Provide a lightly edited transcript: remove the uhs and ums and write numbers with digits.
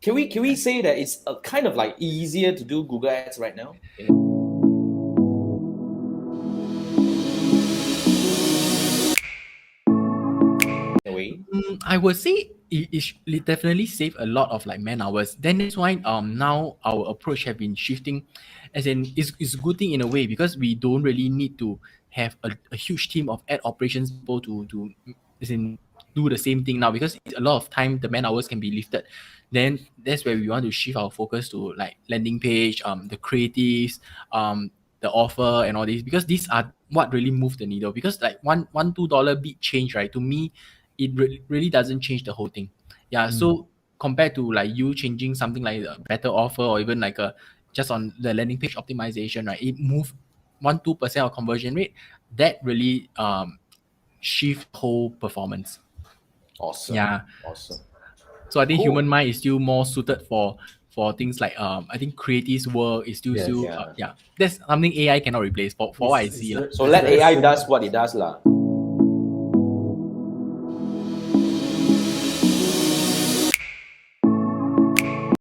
Can we say that it's kind of like easier to do Google Ads right now? In a way. I would say it definitely save a lot of like man hours. Then that's why now our approach have been shifting, as in it's a good thing in a way because we don't really need to have a huge team of ad operations people to as in do the same thing now, because a lot of time the man hours can be lifted. Then that's where we want to shift our focus to like landing page, the creatives, the offer and all this, because these are what really move the needle. Because like one $2 bit change, right, to me it really doesn't change the whole thing. Yeah. So compared to like you changing something like a better offer or even like a just on the landing page optimization, right, it move 1-2% of conversion rate, that really shift whole performance. Awesome. Yeah. Awesome. So I think Cool. human mind is still more suited for things like I think creative's work is still Yes. yeah. That's something AI cannot replace for what I see. So let AI does what it does lah.